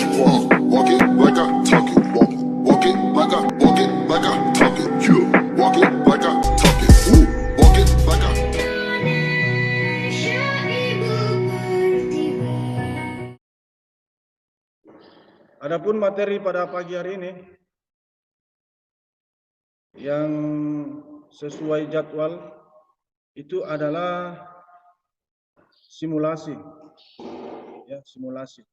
Walk it like I talk it. Walk it like I talk it. Walk it like I talk it. Walk it like I. Adapun materi pada pagi hari ini yang sesuai jadwal itu adalah simulasi, ya, simulasi.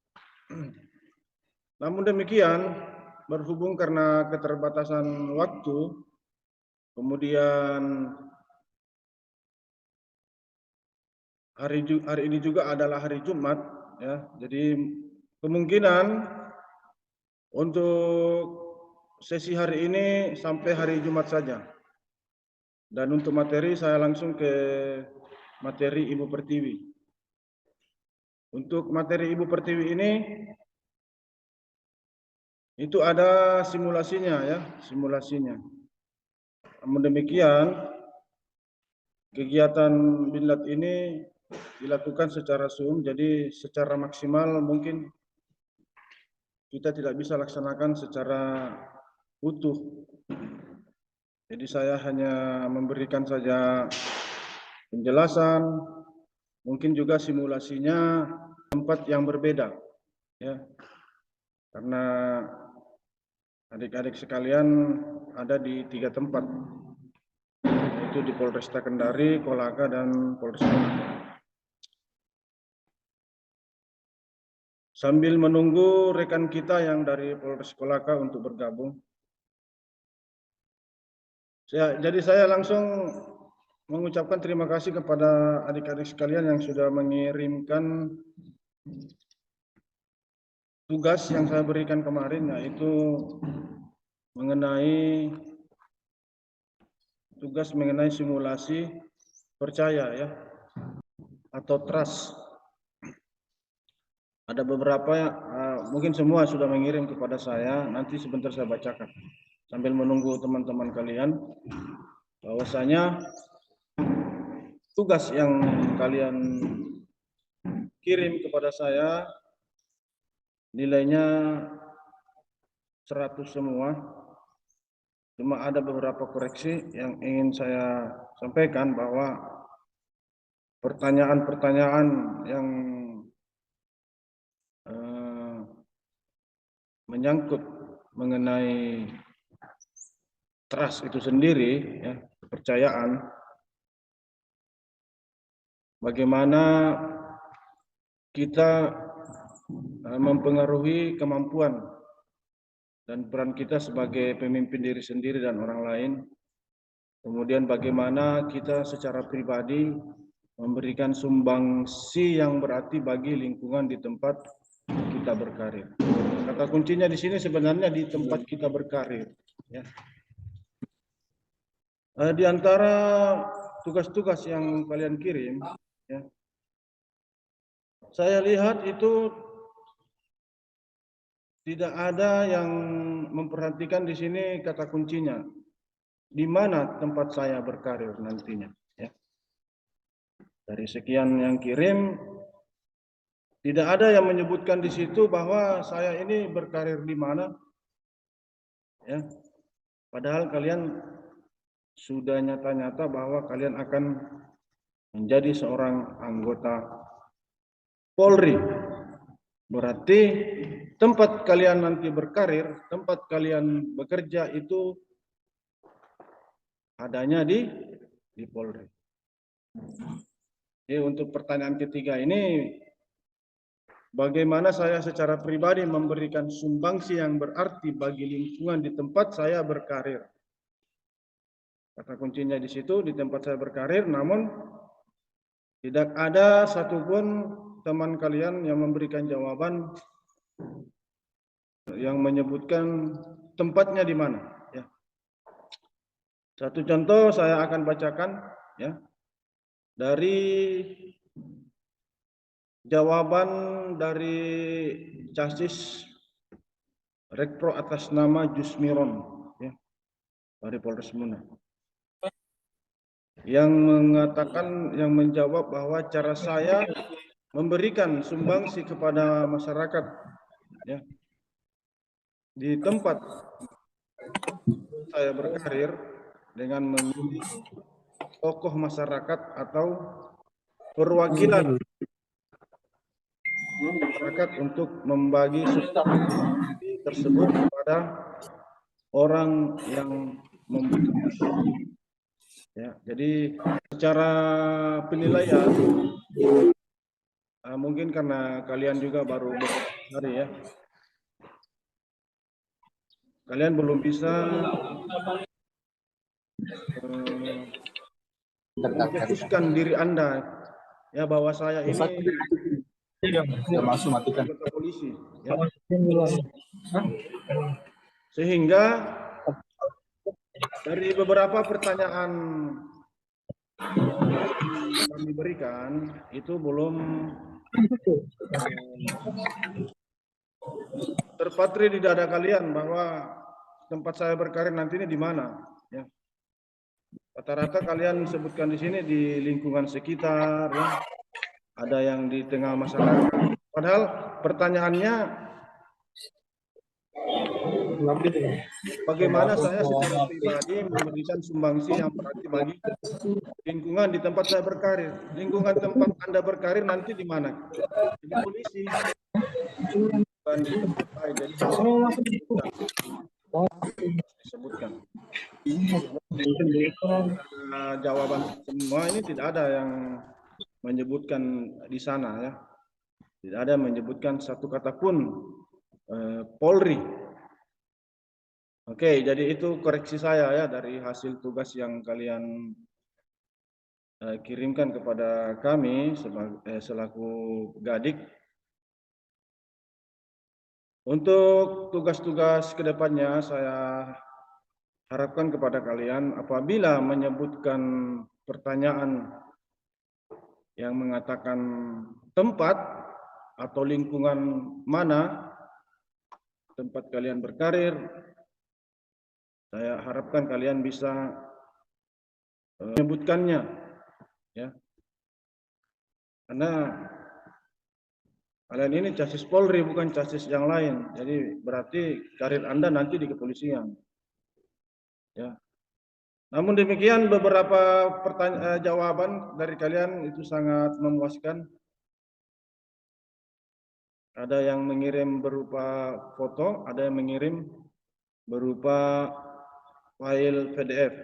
Namun demikian, berhubung karena keterbatasan waktu, kemudian hari ini juga adalah hari Jumat, ya, jadi kemungkinan untuk sesi hari ini sampai hari Jumat saja. Dan untuk materi saya langsung ke materi Ibu Pertiwi. Untuk materi Ibu Pertiwi ini itu ada simulasinya, ya, simulasinya. Namun demikian, kegiatan Binlat ini dilakukan secara Zoom, jadi secara maksimal mungkin kita tidak bisa laksanakan secara utuh. Jadi saya hanya memberikan saja penjelasan, mungkin juga simulasinya tempat yang berbeda, ya, karena adik-adik sekalian ada di 3 tempat, yaitu di Polresta Kendari, Kolaka, dan Polres Muna. Sambil menunggu rekan kita yang dari Polres Kolaka untuk bergabung, jadi saya langsung mengucapkan terima kasih kepada adik-adik sekalian yang sudah mengirimkan tugas yang saya berikan kemarin, yaitu mengenai tugas mengenai simulasi percaya, ya, atau trust. Ada beberapa, mungkin semua sudah mengirim kepada saya, nanti sebentar saya bacakan sambil menunggu teman-teman kalian, bahwasanya tugas yang kalian kirim kepada saya nilainya 100 semua. Cuma ada beberapa koreksi yang ingin saya sampaikan, bahwa pertanyaan-pertanyaan yang menyangkut mengenai trust itu sendiri, ya, kepercayaan, bagaimana kita mempengaruhi kemampuan dan peran kita sebagai pemimpin diri sendiri dan orang lain. Kemudian bagaimana kita secara pribadi memberikan sumbangsi yang berarti bagi lingkungan di tempat kita berkarir. Kata kuncinya di sini sebenarnya di tempat kita berkarir, ya. Di antara tugas-tugas yang kalian kirim, ya, saya lihat itu tidak ada yang memperhatikan di sini kata kuncinya, di mana tempat saya berkarir nantinya, ya. Dari sekian yang kirim, tidak ada yang menyebutkan di situ bahwa saya ini berkarir di mana, ya. Padahal kalian sudah nyata-nyata bahwa kalian akan menjadi seorang anggota Polri. Berarti tempat kalian nanti berkarir, tempat kalian bekerja itu adanya di Polri. Jadi untuk pertanyaan ketiga ini, bagaimana saya secara pribadi memberikan sumbangsi yang berarti bagi lingkungan di tempat saya berkarir. Kata kuncinya di situ, di tempat saya berkarir, namun tidak ada satupun teman kalian yang memberikan jawaban yang menyebutkan tempatnya di mana, ya. Satu contoh saya akan bacakan, ya, dari jawaban dari Casis Rekpro atas nama Jusmiron, ya, dari Polres Muna, yang mengatakan, yang menjawab bahwa cara saya memberikan sumbangsi kepada masyarakat, ya, di tempat saya berkarir dengan memilih tokoh masyarakat atau perwakilan masyarakat untuk membagi subsidi tersebut kepada orang yang membutuhkan. Ya, jadi secara penilaian mungkin karena kalian juga baru beberapa hari ya, kalian belum bisa memfokuskan diri Anda ya bahwa saya ini anggota polisi ya. Sehingga dari beberapa pertanyaan yang kami berikan itu belum terpatri di dada kalian bahwa tempat saya berkarir nanti ini di mana ya. Rata-rata kalian sebutkan di sini di lingkungan sekitar ya. Ada yang di tengah masyarakat. Padahal pertanyaannya bagaimana saya secara pribadi memberikan sumbangsi yang berarti bagi lingkungan di tempat saya berkarir. Lingkungan tempat Anda berkarir nanti di mana? Di polisi. Bukan di tempat lain. Jadi disebutkan. Jawaban semua ini tidak ada yang menyebutkan di sana ya. Tidak ada yang menyebutkan satu kata pun Polri. Oke, jadi itu koreksi saya ya dari hasil tugas yang kalian kirimkan kepada kami selaku Gadik. Untuk tugas-tugas kedepannya saya harapkan kepada kalian apabila menyebutkan pertanyaan yang mengatakan tempat atau lingkungan mana tempat kalian berkarir, saya harapkan kalian bisa menyebutkannya ya. Karena kalian ini chassis Polri bukan chassis yang lain. Jadi berarti karir Anda nanti di kepolisian. Ya. Namun demikian beberapa jawaban dari kalian itu sangat memuaskan. Ada yang mengirim berupa foto, ada yang mengirim berupa file PDF.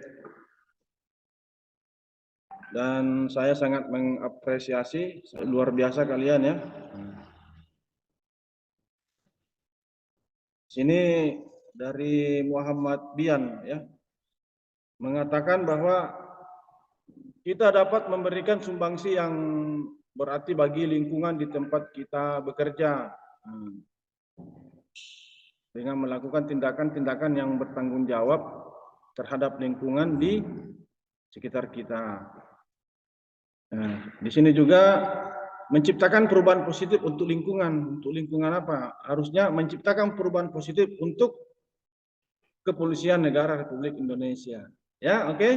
Dan saya sangat mengapresiasi, luar biasa kalian ya. Sini dari Muhammad Bian ya, mengatakan bahwa kita dapat memberikan sumbangsi yang berarti bagi lingkungan di tempat kita bekerja dengan melakukan tindakan-tindakan yang bertanggung jawab terhadap lingkungan di sekitar kita. Nah, di sini juga menciptakan perubahan positif untuk lingkungan. Untuk lingkungan apa? Harusnya menciptakan perubahan positif untuk Kepolisian Negara Republik Indonesia. Ya, oke?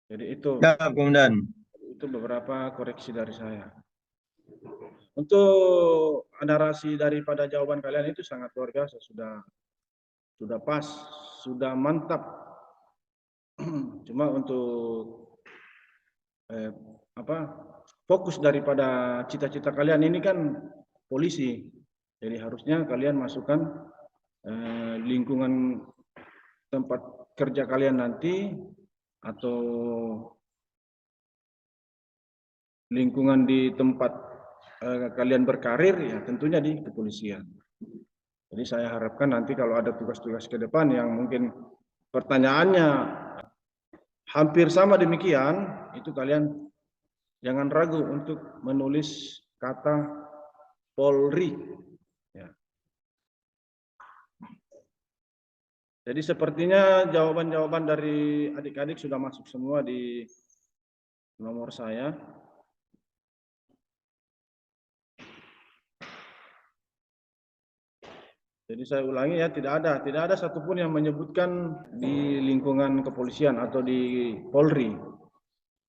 Jadi itu. Ya, Komandan. Itu beberapa koreksi dari saya. Untuk narasi daripada jawaban kalian itu sangat luar biasa, sudah pas, sudah mantap. Cuma untuk fokus daripada cita-cita kalian ini kan polisi. Jadi harusnya kalian masukkan lingkungan tempat kerja kalian nanti atau lingkungan di tempat kalian berkarir ya tentunya di kepolisian. Jadi saya harapkan nanti kalau ada tugas-tugas ke depan yang mungkin pertanyaannya hampir sama demikian, itu kalian jangan ragu untuk menulis kata Polri. Ya. Jadi sepertinya jawaban-jawaban dari adik-adik sudah masuk semua di nomor saya. Jadi saya ulangi ya, tidak ada satupun yang menyebutkan di lingkungan kepolisian atau di Polri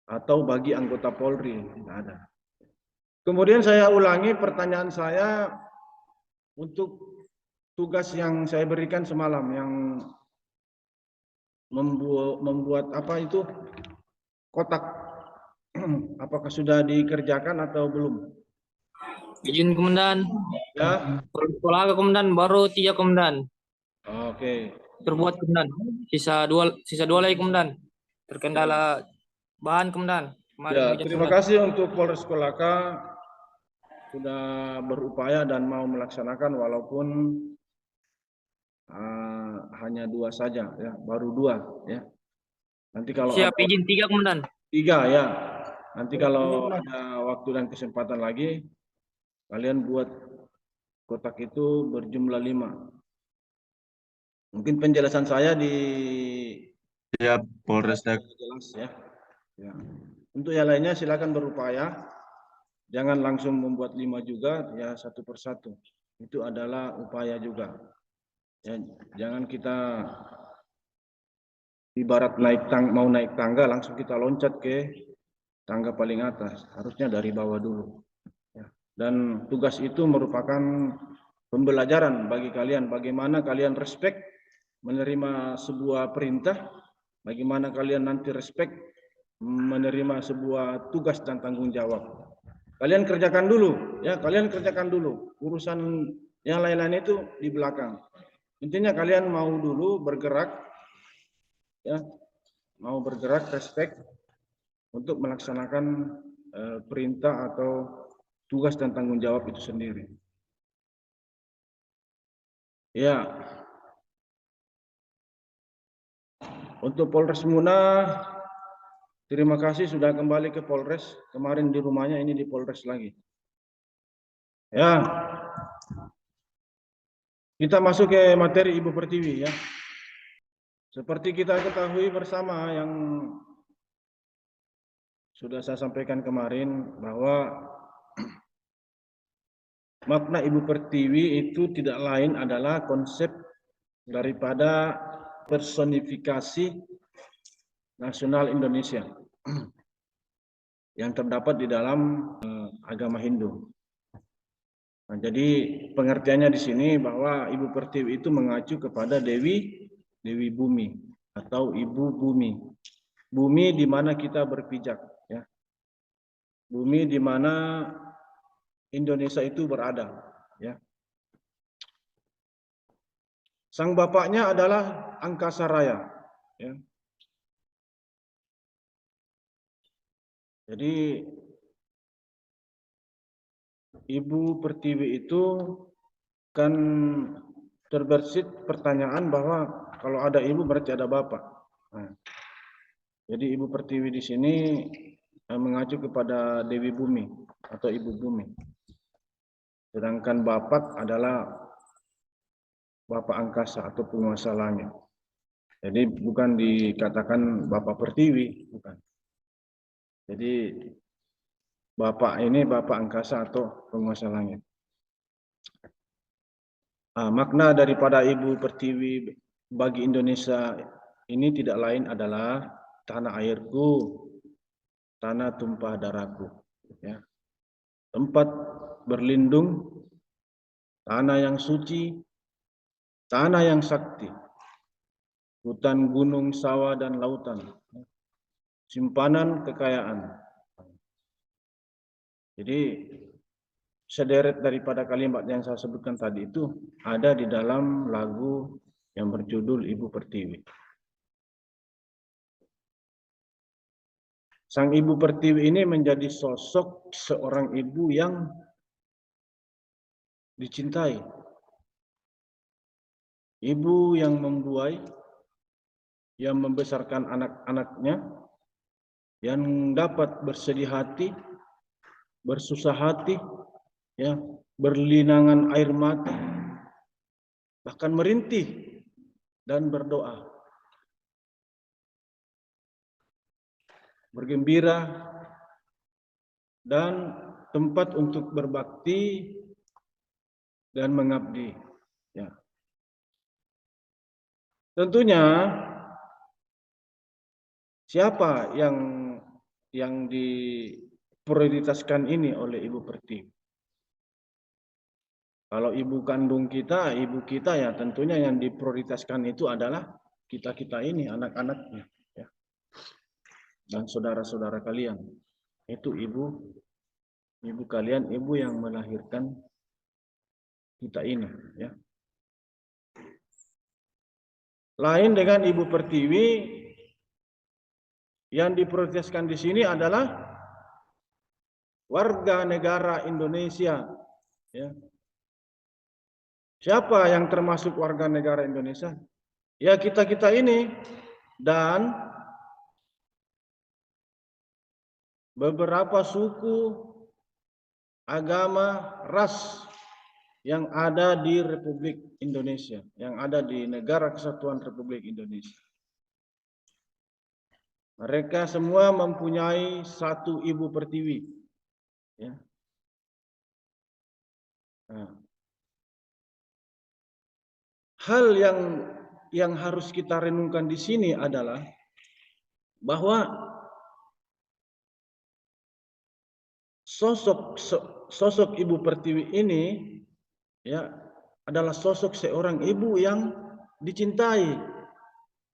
atau bagi anggota Polri, tidak ada. Kemudian saya ulangi pertanyaan saya untuk tugas yang saya berikan semalam yang membuat apa itu kotak, apakah sudah dikerjakan atau belum? Izin komandan. Ya, Sekolah komandan baru 3 komandan. oke. Terbuat komandan. Sisa dua lagi komandan. Terkendala bahan komandan. Kemarin Ya, hujan terima komandan. kasih untuk Polres Kolaka sudah berupaya dan mau melaksanakan walaupun hanya 2 saja, ya, baru 2, ya. Nanti kalau Siap ada izin 3 komandan. 3, ya. Nanti kalau ada waktu dan kesempatan lagi, kalian buat kotak itu berjumlah 5. Mungkin penjelasan saya di Siap, Polresdak. jelas, ya. Ya. Untuk yang lainnya silakan berupaya. Jangan langsung membuat 5 juga, ya, satu persatu. Itu adalah upaya juga. Ya, jangan kita ibarat mau naik tangga langsung kita loncat ke tangga paling atas. Harusnya dari bawah dulu. Ya. Dan tugas itu merupakan pembelajaran bagi kalian. Bagaimana kalian respect menerima sebuah perintah. Bagaimana kalian nanti respect menerima sebuah tugas dan tanggung jawab. Kalian kerjakan dulu, ya, kalian kerjakan dulu. Urusan yang lain-lain itu di belakang. Intinya kalian mau dulu bergerak, ya, mau bergerak respect untuk melaksanakan perintah atau tugas dan tanggung jawab itu sendiri. Ya, untuk Polres Muna, terima kasih sudah kembali ke Polres. Kemarin di rumahnya, ini di Polres lagi. Ya, kita masuk ke materi Ibu Pertiwi, ya. Seperti kita ketahui bersama yang sudah saya sampaikan kemarin bahwa makna Ibu Pertiwi itu tidak lain adalah konsep daripada personifikasi nasional Indonesia yang terdapat di dalam agama Hindu. Nah, jadi pengertiannya di sini bahwa Ibu Pertiwi itu mengacu kepada Dewi Bumi atau Ibu Bumi. Bumi di mana kita berpijak, ya. Bumi di mana Indonesia itu berada, ya. Sang bapaknya adalah Angkasa Raya, ya. Jadi Ibu Pertiwi itu kan terbersit pertanyaan bahwa kalau ada ibu berarti ada bapak. Nah, jadi Ibu Pertiwi di sini mengacu kepada Dewi Bumi atau Ibu Bumi. Sedangkan bapak adalah Bapak Angkasa atau penguasa langit. Jadi bukan dikatakan Bapak Pertiwi, bukan. Jadi Bapak ini Bapak Angkasa atau penguasa langit. Makna daripada Ibu Pertiwi bagi Indonesia ini tidak lain adalah tanah airku, tanah tumpah darahku, ya. Tempat berlindung, tanah yang suci, tanah yang sakti, hutan, gunung, sawah, dan lautan, simpanan kekayaan. Jadi sederet daripada kalimat yang saya sebutkan tadi itu ada di dalam lagu yang berjudul Ibu Pertiwi. Sang Ibu Pertiwi ini menjadi sosok seorang ibu yang dicintai. Ibu yang membuai, yang membesarkan anak-anaknya, yang dapat bersedih hati, bersusah hati, ya, berlinangan air mata, bahkan merintih dan berdoa. Bergembira dan tempat untuk berbakti dan mengabdi, ya. Tentunya siapa yang diprioritaskan ini oleh Ibu Pertiwi? Kalau ibu kandung kita, ibu kita ya tentunya yang diprioritaskan itu adalah kita-kita ini, anak-anaknya, ya. Dan saudara-saudara kalian. Itu ibu kalian, ibu yang melahirkan kita ini, ya. Lain dengan ibu pertiwi, yang diprioritaskan di sini adalah warga negara Indonesia, ya. Siapa yang termasuk warga negara Indonesia? Ya kita-kita ini dan beberapa suku, agama, ras yang ada di Republik Indonesia, yang ada di Negara Kesatuan Republik Indonesia. Mereka semua mempunyai satu ibu pertiwi, ya. Nah, hal yang harus kita renungkan di sini adalah bahwa sosok ibu pertiwi ini, ya, adalah sosok seorang ibu yang dicintai.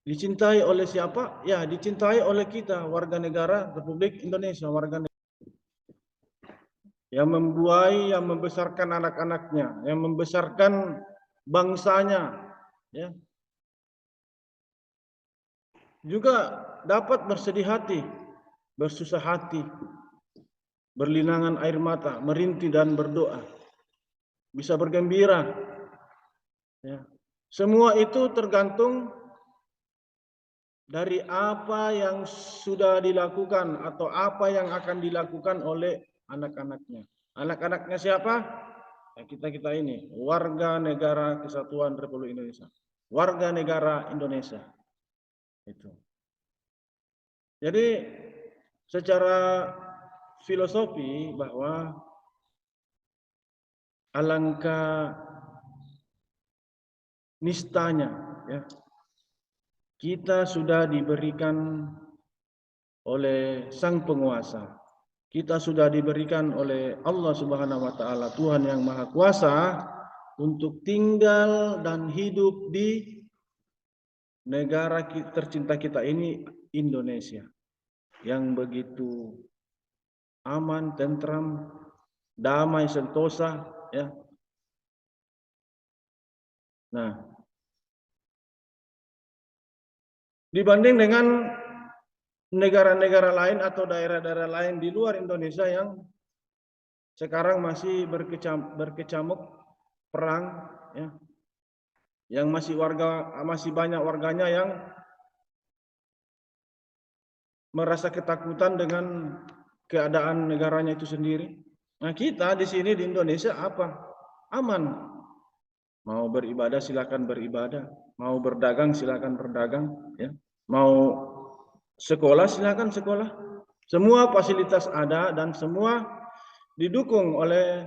Dicintai oleh siapa? Ya, dicintai oleh kita, warga negara Republik Indonesia, warga negara yang membuai, yang membesarkan anak-anaknya, yang membesarkan bangsanya, ya. Juga dapat bersedih hati, bersusah hati, berlinangan air mata, merintih dan berdoa, bisa bergembira, ya. Semua itu tergantung dari apa yang sudah dilakukan atau apa yang akan dilakukan oleh anak-anaknya. Anak-anaknya siapa? Ya, kita-kita ini, warga negara Kesatuan Republik Indonesia, warga negara Indonesia. Itu. Jadi secara filosofi bahwa alangkah nistanya, ya, kita sudah diberikan oleh Sang Penguasa. Kita sudah diberikan oleh Allah Subhanahu wa taala, Tuhan yang Maha Kuasa, untuk tinggal dan hidup di negara tercinta kita ini, Indonesia, yang begitu aman, tentram, damai, sentosa, ya. Nah, dibanding dengan negara-negara lain atau daerah-daerah lain di luar Indonesia yang sekarang masih berkecamuk perang, ya, yang masih banyak warganya yang merasa ketakutan dengan keadaan negaranya itu sendiri. Nah, kita di sini di Indonesia apa? Aman. Mau beribadah silakan beribadah, mau berdagang silakan berdagang, ya. Mau sekolah silakan sekolah. Semua fasilitas ada dan semua didukung oleh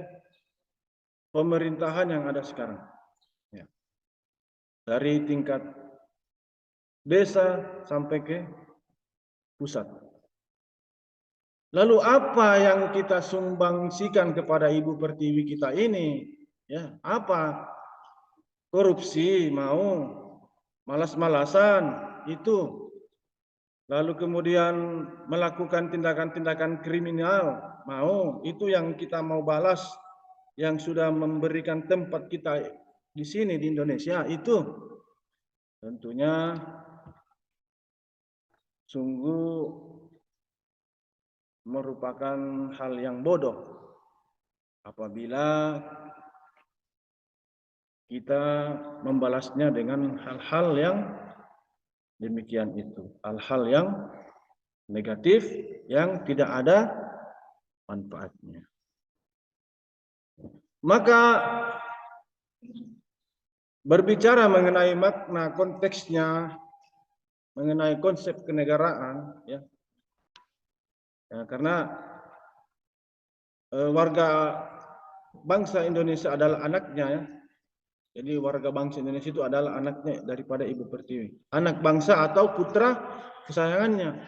pemerintahan yang ada sekarang, ya. Dari tingkat desa sampai ke pusat. Lalu apa yang kita sumbangsikan kepada ibu pertiwi kita ini? Ya, apa? Korupsi mau, malas-malasan itu. Lalu kemudian melakukan tindakan-tindakan kriminal mau, itu yang kita mau balas, yang sudah memberikan tempat kita di sini di Indonesia itu. Tentunya sungguh merupakan hal yang bodoh apabila kita membalasnya dengan hal-hal yang demikian itu, hal-hal yang negatif yang tidak ada manfaatnya. Maka berbicara mengenai makna, konteksnya, mengenai konsep kenegaraan, ya, ya, karena warga bangsa Indonesia adalah anaknya, ya. Jadi warga bangsa Indonesia itu adalah anaknya daripada ibu pertiwi, anak bangsa atau putra kesayangannya.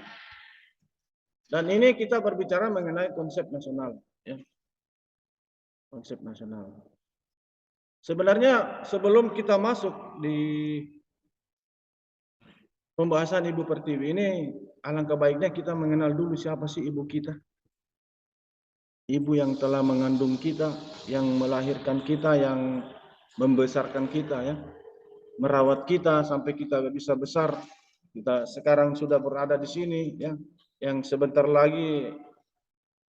Dan ini kita berbicara mengenai konsep nasional, ya. Konsep nasional. Sebenarnya sebelum kita masuk di pembahasan Ibu Pertiwi ini, alangkah baiknya kita mengenal dulu siapa sih ibu kita. Ibu yang telah mengandung kita, yang melahirkan kita, yang membesarkan kita, ya, merawat kita sampai kita bisa besar. Kita sekarang sudah berada di sini, ya, yang sebentar lagi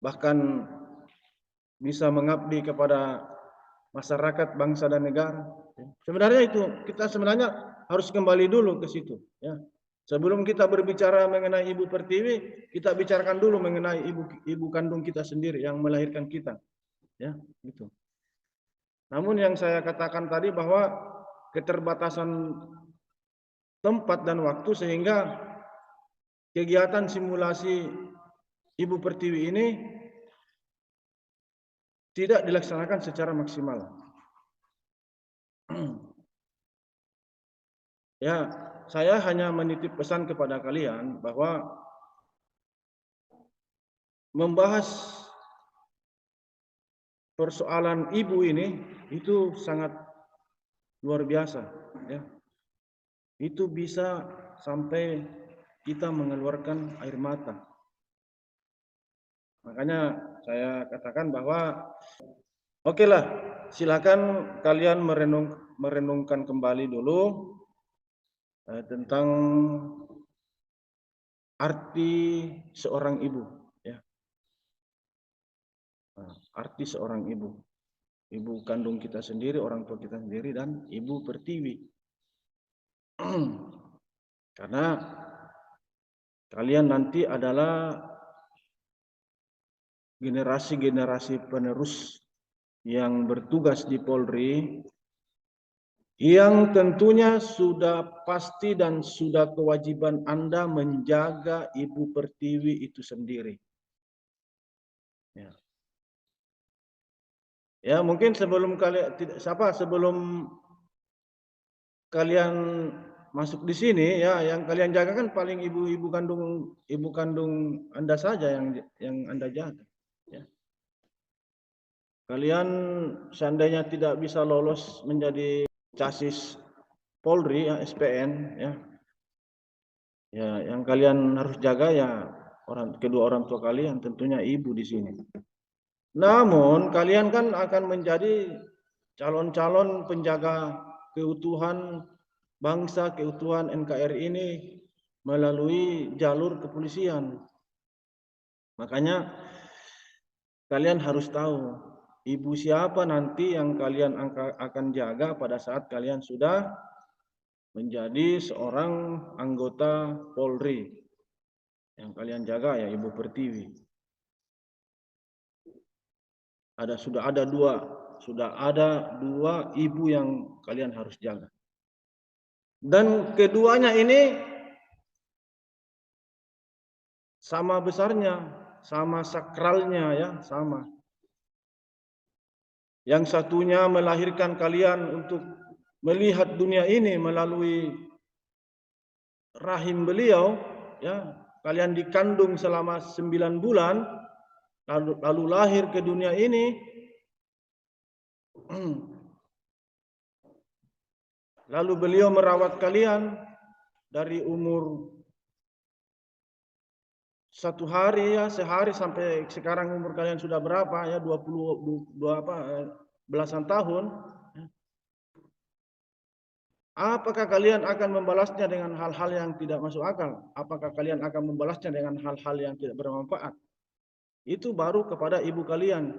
bahkan bisa mengabdi kepada masyarakat, bangsa dan negara. Sebenarnya itu kita sebenarnya harus kembali dulu ke situ, ya. Sebelum kita berbicara mengenai Ibu Pertiwi, kita bicarakan dulu mengenai ibu kandung kita sendiri yang melahirkan kita, ya, gitu. Namun yang saya katakan tadi bahwa keterbatasan tempat dan waktu sehingga kegiatan simulasi Ibu Pertiwi ini tidak dilaksanakan secara maksimal. Ya, saya hanya menitip pesan kepada kalian bahwa membahas persoalan ibu ini itu sangat luar biasa, ya. Itu bisa sampai kita mengeluarkan air mata. Makanya saya katakan bahwa oke lah, silakan kalian merenungkan kembali dulu tentang arti seorang ibu, ya. Arti seorang ibu. Ibu kandung kita sendiri, orang tua kita sendiri, dan Ibu Pertiwi. Karena kalian nanti adalah generasi-generasi penerus yang bertugas di Polri, yang tentunya sudah pasti dan sudah kewajiban Anda menjaga Ibu Pertiwi itu sendiri. Ya. Ya, mungkin sebelum kalian masuk di sini, ya, yang kalian jaga kan paling ibu kandung Anda saja yang Anda jaga, ya. Kalian seandainya tidak bisa lolos menjadi casis Polri, ya, SPN, ya. Ya, yang kalian harus jaga ya kedua orang tua kalian, tentunya ibu di sini. Namun kalian kan akan menjadi calon-calon penjaga keutuhan bangsa, keutuhan NKRI ini melalui jalur kepolisian. Makanya kalian harus tahu ibu siapa nanti yang kalian akan jaga pada saat kalian sudah menjadi seorang anggota Polri. Yang kalian jaga ya Ibu Pertiwi. Sudah ada dua ibu yang kalian harus jaga. Dan keduanya ini sama besarnya, sama sakralnya, ya, sama. Yang satunya melahirkan kalian untuk melihat dunia ini melalui rahim beliau, ya. Kalian dikandung selama 9 bulan, lalu lahir ke dunia ini. Lalu beliau merawat kalian dari umur 1 hari, ya, sehari sampai sekarang umur kalian sudah berapa, ya, 22 belasan tahun. Apakah kalian akan membalasnya dengan hal-hal yang tidak masuk akal? Apakah kalian akan membalasnya dengan hal-hal yang tidak bermanfaat? Itu baru kepada ibu kalian,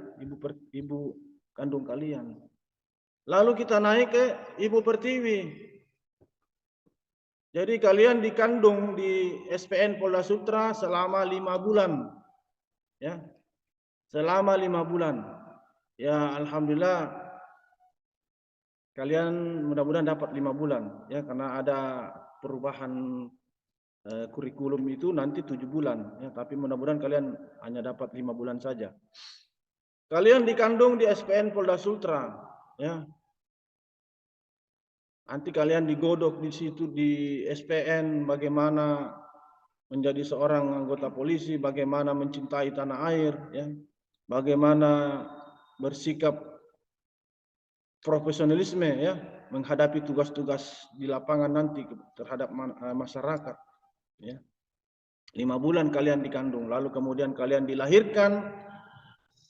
ibu kandung kalian. Lalu kita naik ke Ibu Pertiwi. Jadi kalian dikandung di SPN Polda Sutra selama 5 bulan. Ya. Selama 5 bulan. Ya, alhamdulillah kalian mudah-mudahan dapat 5 bulan, ya, karena ada perubahan kurikulum itu nanti 7 bulan, ya, tapi mudah-mudahan kalian hanya dapat 5 bulan saja. Kalian dikandung di SPN Polda Sutra, ya. Nanti kalian digodok di situ di SPN bagaimana menjadi seorang anggota polisi, bagaimana mencintai tanah air, ya. Bagaimana bersikap profesionalisme ya menghadapi tugas-tugas di lapangan nanti terhadap masyarakat ya. 5 bulan kalian dikandung, lalu kemudian kalian dilahirkan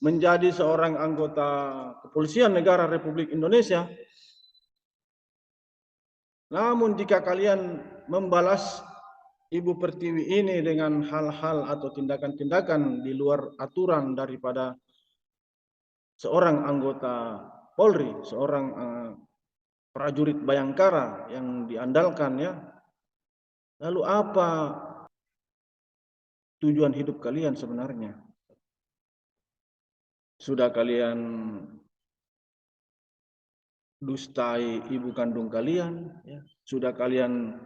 menjadi seorang anggota kepolisian negara Republik Indonesia. Namun jika kalian membalas Ibu Pertiwi ini dengan hal-hal atau tindakan-tindakan di luar aturan daripada seorang anggota Polri, seorang prajurit Bayangkara yang diandalkan ya. Lalu apa tujuan hidup kalian sebenarnya? Sudah kalian dustai ibu kandung kalian, ya. Sudah kalian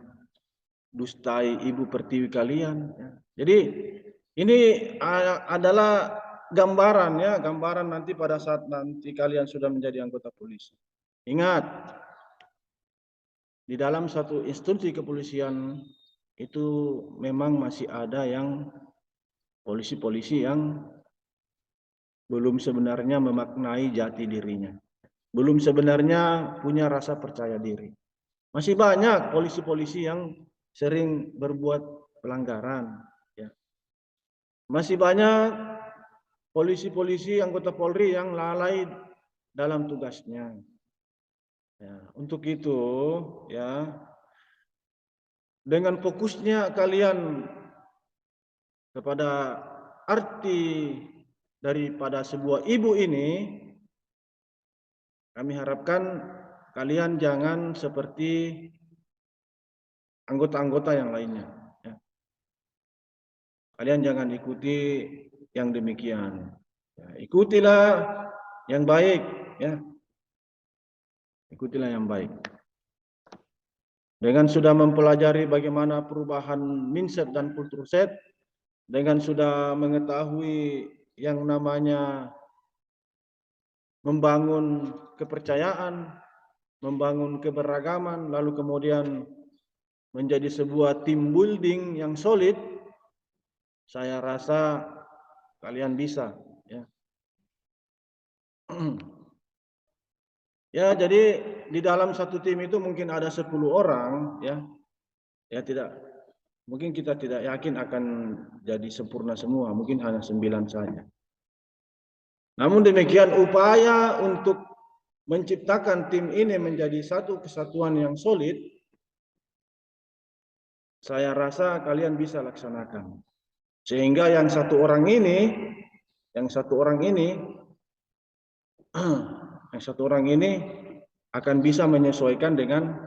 dustai Ibu Pertiwi kalian. Ya. Jadi ini adalah gambaran ya, gambaran nanti pada saat nanti kalian sudah menjadi anggota polisi. Ingat, di dalam satu institusi kepolisian itu memang masih ada yang polisi-polisi yang belum sebenarnya memaknai jati dirinya. Belum sebenarnya punya rasa percaya diri. Masih banyak polisi-polisi yang sering berbuat pelanggaran. Ya. Masih banyak polisi-polisi anggota Polri yang lalai dalam tugasnya. Ya, untuk itu, ya, dengan fokusnya kalian kepada arti daripada sebuah ibu ini, kami harapkan kalian jangan seperti anggota-anggota yang lainnya. Ya. Kalian jangan ikuti yang demikian. Ya, ikutilah yang baik. Ya. Ikutilah yang baik. Dengan sudah mempelajari bagaimana perubahan mindset dan kultur set, dengan sudah mengetahui yang namanya membangun kepercayaan, membangun keberagaman, lalu kemudian menjadi sebuah team building yang solid, saya rasa kalian bisa. Ya, ya jadi di dalam satu tim itu mungkin ada 10 orang, ya, ya tidak, mungkin kita tidak yakin akan jadi sempurna semua, mungkin hanya 9 saja. Namun demikian upaya untuk menciptakan tim ini menjadi satu kesatuan yang solid, saya rasa kalian bisa laksanakan. Sehingga yang satu orang ini akan bisa menyesuaikan dengan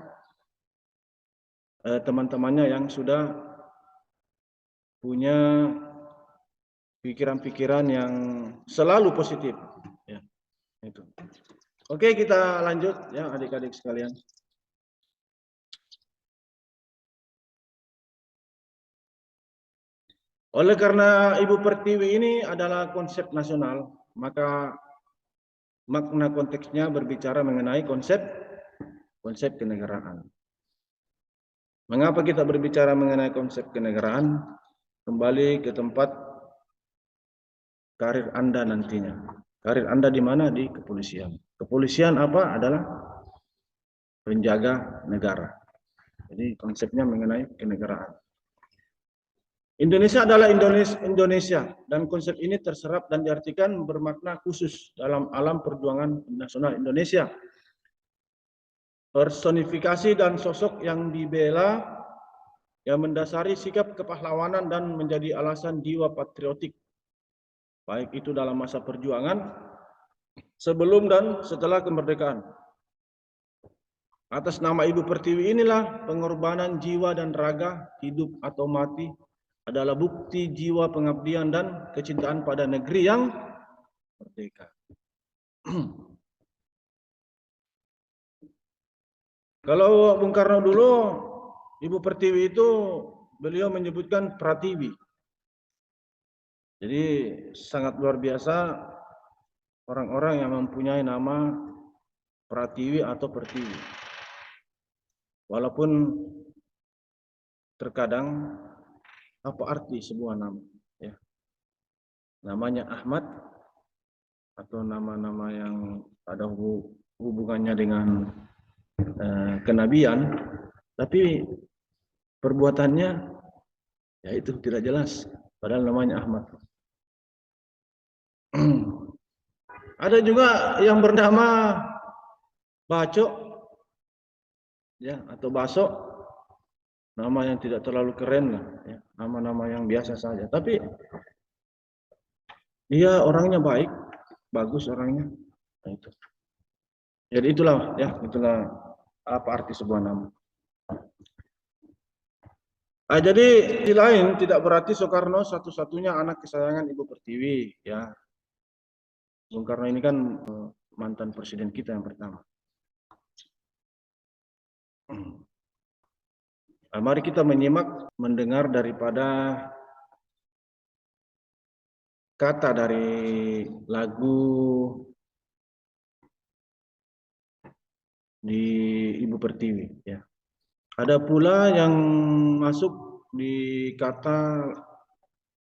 teman-temannya yang sudah punya pikiran-pikiran yang selalu positif. Ya, itu. Oke, kita lanjut ya adik-adik sekalian. Oleh karena Ibu Pertiwi ini adalah konsep nasional, maka makna konteksnya berbicara mengenai konsep kenegaraan. Mengapa kita berbicara mengenai konsep kenegaraan? Kembali ke tempat karir Anda nantinya. Karir Anda di mana? Di kepolisian. Kepolisian apa? Adalah penjaga negara. Jadi konsepnya mengenai kenegaraan. Indonesia adalah Indonesia, dan konsep ini terserap dan diartikan bermakna khusus dalam alam perjuangan nasional Indonesia. Personifikasi dan sosok yang dibela yang mendasari sikap kepahlawanan dan menjadi alasan jiwa patriotik, baik itu dalam masa perjuangan sebelum dan setelah kemerdekaan. Atas nama Ibu Pertiwi inilah pengorbanan jiwa dan raga, hidup atau mati, adalah bukti jiwa pengabdian dan kecintaan pada negeri yang merdeka. Kalau Bung Karno dulu, Ibu Pertiwi itu beliau menyebutkan Pratiwi. Jadi sangat luar biasa orang-orang yang mempunyai nama Pratiwi atau Pertiwi. Walaupun terkadang apa arti sebuah nama? Ya. Namanya Ahmad atau nama-nama yang ada hubungannya dengan kenabian, tapi perbuatannya ya itu tidak jelas, padahal namanya Ahmad. Ada juga yang bernama Bacok, ya, atau Baso, nama yang tidak terlalu keren lah, ya, nama-nama yang biasa saja. Tapi dia orangnya baik, bagus orangnya. Nah, itu. Jadi itulah, ya, itulah apa arti sebuah nama. Jadi di lain tidak berarti Soekarno satu-satunya anak kesayangan Ibu Pertiwi, ya. Bung Karno ini kan mantan presiden kita yang pertama. Mari kita menyimak, mendengar daripada kata dari lagu di Ibu Pertiwi, ya. Ada pula yang masuk di kata,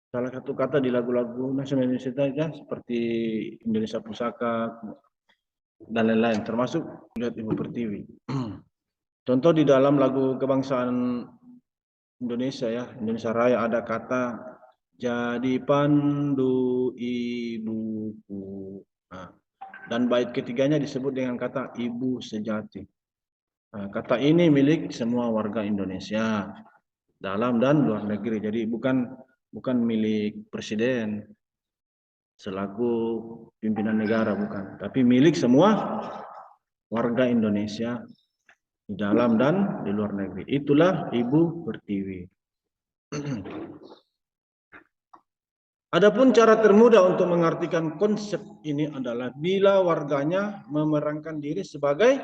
salah satu kata di lagu-lagu nasional Indonesia saja, seperti Indonesia Pusaka dan lain-lain, termasuk lihat Ibu Pertiwi. Contoh di dalam lagu kebangsaan Indonesia, ya, Indonesia Raya, ada kata jadi pandu ibuku. Nah, dan bait ketiganya disebut dengan kata ibu sejati. Nah, kata ini milik semua warga Indonesia, dalam dan luar negeri. Jadi bukan milik presiden selaku pimpinan negara, bukan, tapi milik semua warga Indonesia di dalam dan di luar negeri. Itulah Ibu Pertiwi. Adapun cara termudah untuk mengartikan konsep ini adalah bila warganya memerankan diri sebagai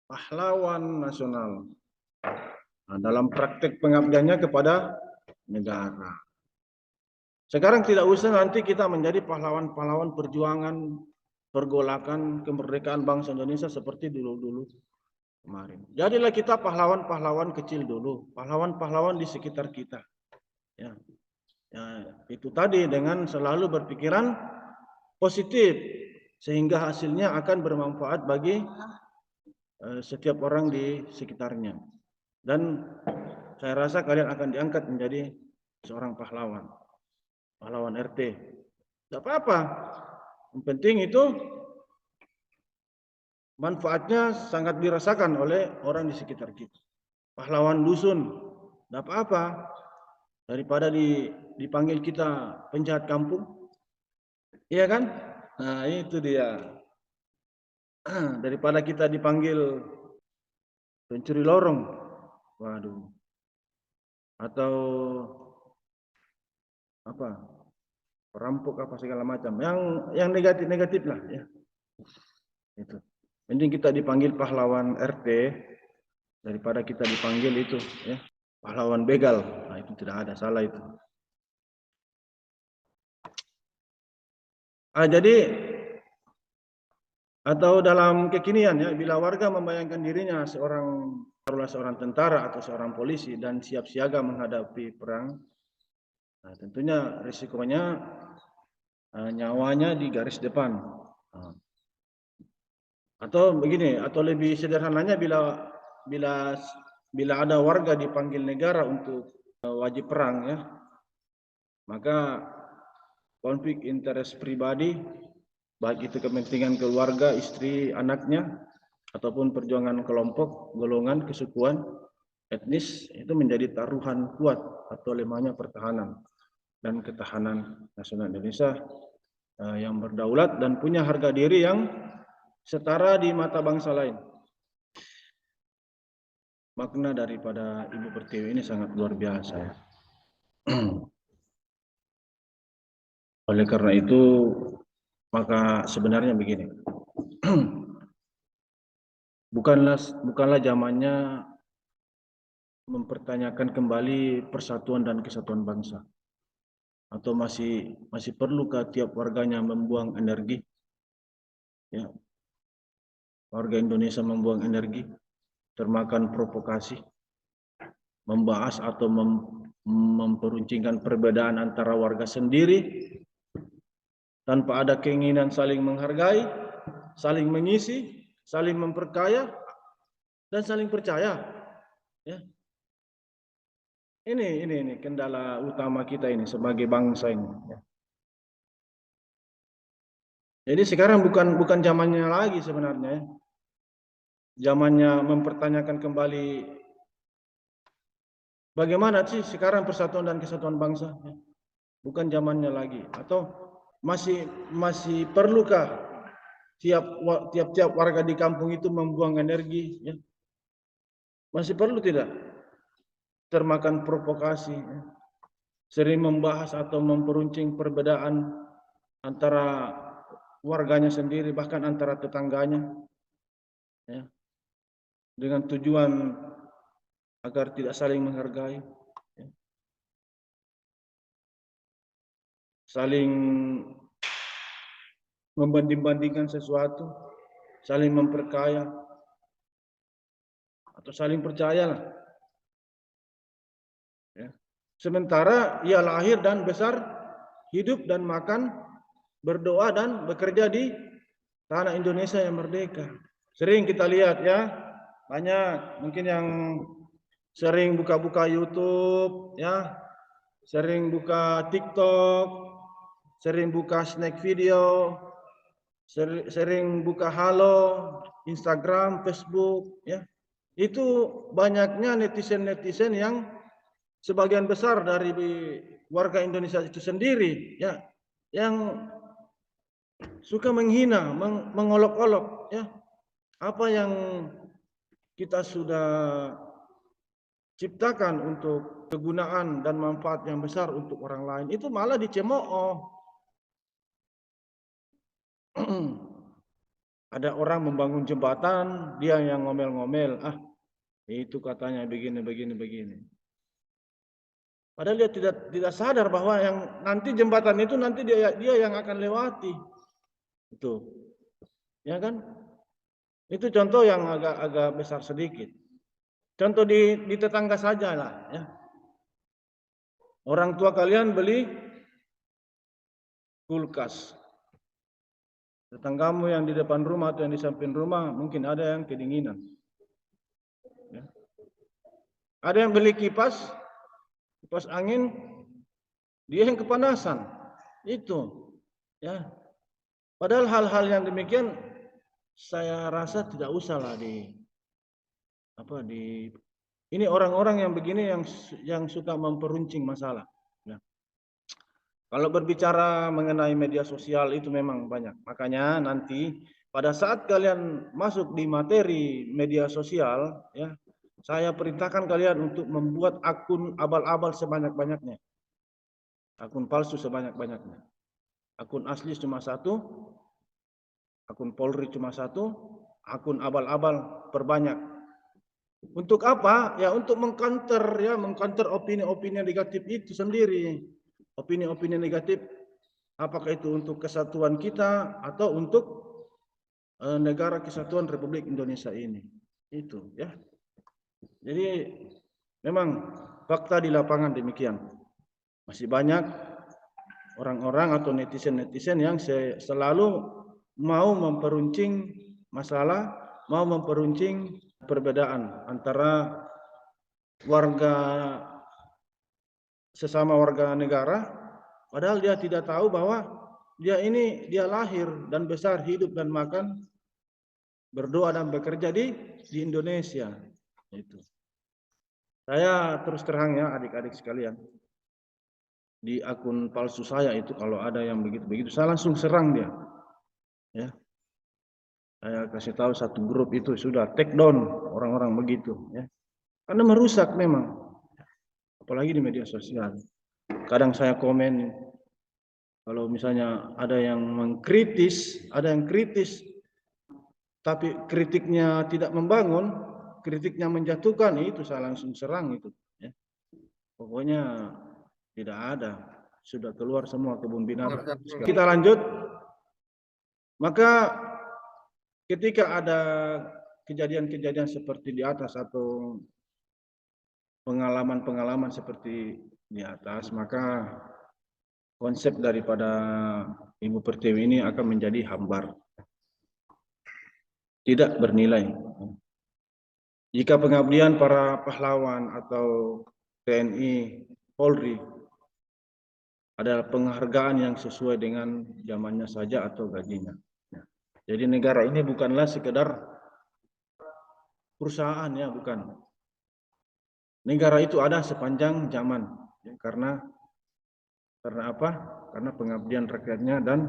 pahlawan nasional. Nah, dalam praktek pengabdiannya kepada negara. Sekarang tidak usah nanti kita menjadi pahlawan-pahlawan perjuangan pergolakan kemerdekaan bangsa Indonesia seperti dulu-dulu kemarin. Jadilah kita pahlawan-pahlawan kecil dulu, pahlawan-pahlawan di sekitar kita. Ya. Ya, itu tadi dengan selalu berpikiran positif sehingga hasilnya akan bermanfaat bagi setiap orang di sekitarnya. Dan saya rasa kalian akan diangkat menjadi seorang pahlawan, pahlawan RT. Tidak apa-apa. Yang penting itu manfaatnya sangat dirasakan oleh orang di sekitar kita. Pahlawan dusun, tidak apa-apa. Daripada dipanggil kita penjahat kampung, iya kan? Nah itu dia. Daripada kita dipanggil pencuri lorong, waduh. Atau apa? Perampok apa segala macam. Yang negatif-negatif lah, ya. Itu. Mending kita dipanggil pahlawan RT daripada kita dipanggil itu, ya, pahlawan begal. Nah, itu tidak ada, salah itu. Jadi atau dalam kekinian, ya, bila warga membayangkan dirinya seorang tentara atau seorang polisi dan siap siaga menghadapi perang, nah, tentunya risikonya nyawanya di garis depan. Atau begini, atau lebih sederhananya bila ada warga dipanggil negara untuk wajib perang, ya, maka konflik interest pribadi, baik itu kepentingan keluarga, istri, anaknya, ataupun perjuangan kelompok, golongan, kesukuan, etnis, itu menjadi taruhan kuat atau lemahnya pertahanan dan ketahanan nasional Indonesia yang berdaulat dan punya harga diri yang setara di mata bangsa lain. Makna daripada Ibu Pertiwi ini sangat luar biasa, ya. Oleh karena itu, maka sebenarnya begini, bukanlah zamannya mempertanyakan kembali persatuan dan kesatuan bangsa, atau masih perlukah tiap warganya membuang energi, ya, warga Indonesia membuang energi, termakan provokasi, membahas atau memperuncingkan perbedaan antara warga sendiri tanpa ada keinginan saling menghargai, saling mengisi, saling memperkaya, dan saling percaya. Ya. Ini kendala utama kita ini sebagai bangsa ini. Ya. Jadi sekarang bukan zamannya lagi sebenarnya. Ya. Zamannya mempertanyakan kembali bagaimana sih sekarang persatuan dan kesatuan bangsa. Ya. Bukan zamannya lagi. Atau masih perlukah tiap-tiap warga di kampung itu membuang energi? Ya. Masih perlu tidak? Termakan provokasi. Ya. Sering membahas atau memperuncing perbedaan antara warganya sendiri, bahkan antara tetangganya. Ya. Dengan tujuan agar tidak saling menghargai, ya. Saling membanding-bandingkan sesuatu, saling memperkaya, atau saling percayalah. Ya. Sementara ia lahir dan besar, hidup dan makan, berdoa dan bekerja di tanah Indonesia yang merdeka. Sering kita lihat ya, banyak mungkin yang sering buka-buka YouTube, ya, sering buka TikTok, sering buka snack video, sering buka Halo, Instagram, Facebook, ya. Itu banyaknya netizen-netizen yang sebagian besar dari warga Indonesia itu sendiri, ya, yang suka menghina, mengolok-olok, ya, apa yang kita sudah ciptakan untuk kegunaan dan manfaat yang besar untuk orang lain, itu malah dicemooh. Ada orang membangun jembatan, dia yang ngomel-ngomel, itu katanya begini. Padahal dia tidak sadar bahwa yang nanti jembatan itu nanti dia yang akan lewati. Itu. Ya kan? Itu contoh yang agak besar sedikit. Contoh di tetangga saja lah, ya. Orang tua kalian beli kulkas. Tetanggamu yang di depan rumah atau yang di samping rumah mungkin ada yang kedinginan. Ya. Ada yang beli kipas angin, dia yang kepanasan. Itu, ya. Padahal hal-hal yang demikian saya rasa tidak usahlah ini orang-orang yang begini yang suka memperuncing masalah. Ya. Kalau berbicara mengenai media sosial itu memang banyak. Makanya nanti pada saat kalian masuk di materi media sosial, ya, saya perintahkan kalian untuk membuat akun abal-abal sebanyak-banyaknya. Akun palsu sebanyak-banyaknya. Akun asli cuma satu, akun Polri cuma satu, akun abal-abal perbanyak. Untuk apa? Ya untuk mengcounter opini-opini negatif itu sendiri. Opini-opini negatif, apakah itu untuk kesatuan kita atau untuk negara kesatuan Republik Indonesia ini. Itu, ya. Jadi memang fakta di lapangan demikian. Masih banyak orang-orang atau netizen-netizen yang selalu mau memperuncing masalah, mau memperuncing perbedaan antara sesama warga negara, padahal dia tidak tahu bahwa dia lahir dan besar, hidup dan makan, berdoa dan bekerja di Indonesia. Itu. Saya terus terang ya adik-adik sekalian, di akun palsu saya itu kalau ada yang begitu-begitu, saya langsung serang dia. Ya. Saya kasih tahu satu grup itu sudah take down orang-orang begitu. Ya. Karena merusak memang. Apalagi di media sosial. Kadang saya komen, kalau misalnya ada yang mengkritis, tapi kritiknya tidak membangun, kritiknya menjatuhkan, itu saya langsung serang itu. Ya. Pokoknya tidak ada, sudah keluar semua kebun binatang. Kita lanjut. Maka ketika ada kejadian-kejadian seperti di atas atau pengalaman-pengalaman seperti di atas, maka konsep daripada Ibu Pertiwi ini akan menjadi hambar. tidak bernilai. Jika pengabdian para pahlawan atau TNI, Polri adalah penghargaan yang sesuai dengan zamannya saja atau gajinya. Jadi negara ini bukanlah sekedar perusahaan, ya, bukan. Negara itu ada sepanjang zaman, ya, karena apa? Karena pengabdian rakyatnya, dan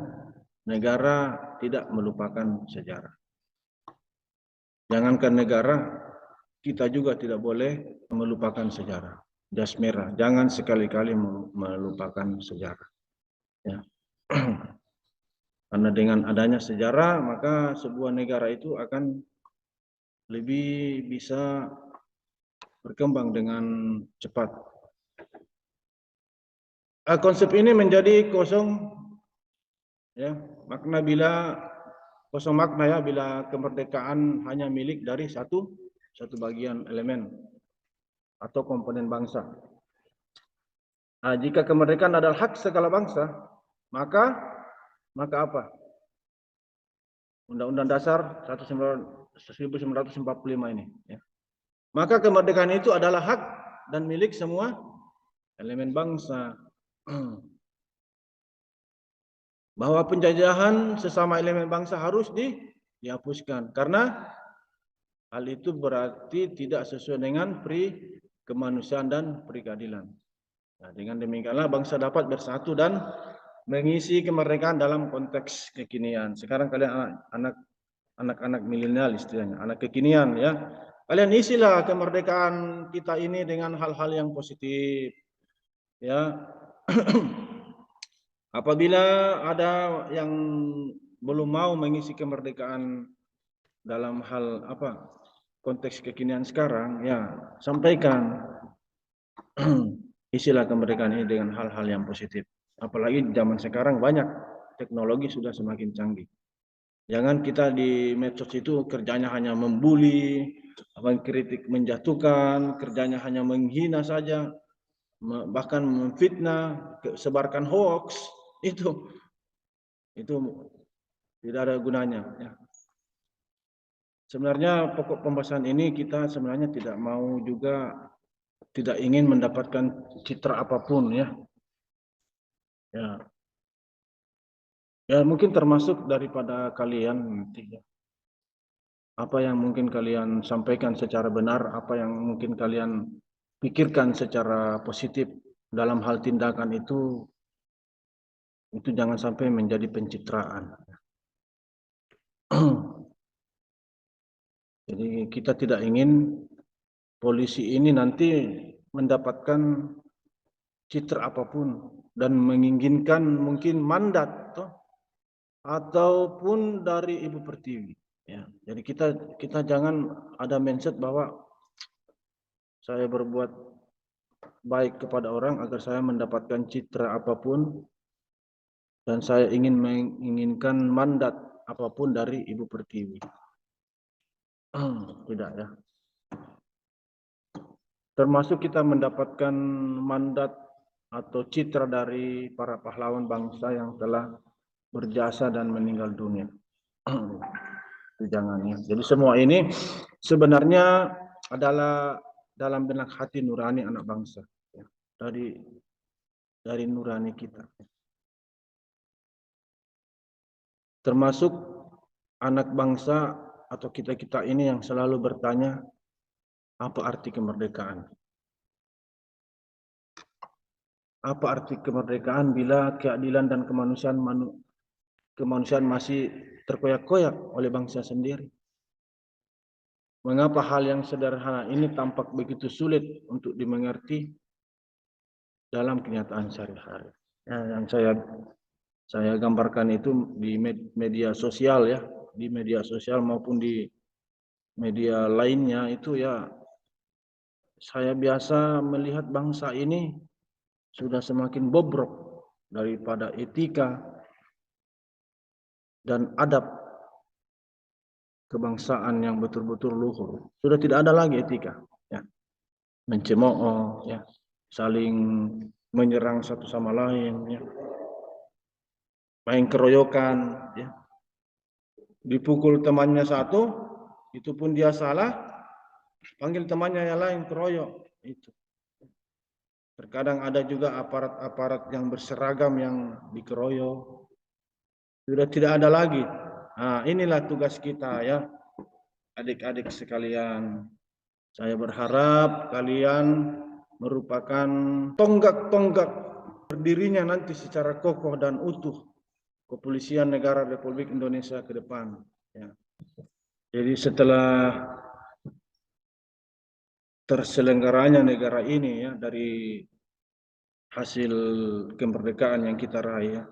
negara tidak melupakan sejarah. Jangankan negara, kita juga tidak boleh melupakan sejarah. Jas merah, jangan sekali-kali melupakan sejarah. Ya. Karena dengan adanya sejarah, maka sebuah negara itu akan lebih bisa berkembang dengan cepat. Konsep ini menjadi kosong, ya, makna bila kosong makna, ya, bila kemerdekaan hanya milik dari satu bagian elemen atau komponen bangsa. Nah, jika kemerdekaan adalah hak segala bangsa, maka apa? Undang-Undang Dasar 1945 ini, ya. Maka kemerdekaan itu adalah hak dan milik semua elemen bangsa. Bahwa penjajahan sesama elemen bangsa harus dihapuskan, karena hal itu berarti tidak sesuai dengan kemanusiaan dan keadilan. Nah, dengan demikianlah bangsa dapat bersatu dan mengisi kemerdekaan dalam konteks kekinian. Sekarang kalian anak-anak milenial, istilahnya anak kekinian, ya. Kalian isilah kemerdekaan kita ini dengan hal-hal yang positif, ya. Apabila ada yang belum mau mengisi kemerdekaan dalam hal konteks kekinian sekarang, ya, sampaikan. Isilah kemerdekaan ini dengan hal-hal yang positif. Apalagi zaman sekarang banyak teknologi sudah semakin canggih. Jangan kita di medsos itu kerjanya hanya membuli, mengkritik, menjatuhkan, kerjanya hanya menghina saja, bahkan memfitnah, sebarkan hoax. Itu tidak ada gunanya, ya. Sebenarnya pokok pembahasan ini kita sebenarnya tidak mau juga, tidak ingin mendapatkan citra apapun, ya. Ya, mungkin termasuk daripada kalian nanti, ya. Apa yang mungkin kalian sampaikan secara benar, apa yang mungkin kalian pikirkan secara positif dalam hal tindakan itu jangan sampai menjadi pencitraan. Jadi kita tidak ingin polisi ini nanti mendapatkan citra apapun dan menginginkan mungkin mandat ataupun dari Ibu Pertiwi, ya. Jadi kita jangan ada mindset bahwa saya berbuat baik kepada orang agar saya mendapatkan citra apapun dan saya menginginkan mandat apapun dari Ibu Pertiwi. Tidak, ya. Termasuk kita mendapatkan mandat atau citra dari para pahlawan bangsa yang telah berjasa dan meninggal dunia. Itu jangan, ya. Jadi semua ini sebenarnya adalah dalam benak hati nurani anak bangsa, ya. Dari nurani kita. Termasuk anak bangsa atau kita ini yang selalu bertanya, apa arti kemerdekaan? Apa arti kemerdekaan bila keadilan dan kemanusiaan masih terkoyak-koyak oleh bangsa sendiri? Mengapa hal yang sederhana ini tampak begitu sulit untuk dimengerti dalam kenyataan sehari-hari? Ya, yang saya gambarkan itu di media sosial, ya, di media sosial maupun di media lainnya itu, ya, saya biasa melihat bangsa ini sudah semakin bobrok daripada etika dan adab kebangsaan yang betul-betul luhur. Sudah tidak ada lagi etika, ya. Mencemooh, ya, saling menyerang satu sama lain, ya. Main keroyokan, ya. Dipukul temannya satu, Itu pun dia salah, panggil temannya yang lain, keroyok. Itu. Terkadang ada juga aparat-aparat yang berseragam yang dikeroyok. Sudah tidak ada lagi. Nah, inilah tugas kita ya, adik-adik sekalian. Saya berharap kalian merupakan tonggak-tonggak berdirinya nanti secara kokoh dan utuh Kepolisian Negara Republik Indonesia ke depan. Ya. Jadi setelah terselenggaranya negara ini ya, dari hasil kemerdekaan yang kita raih ya,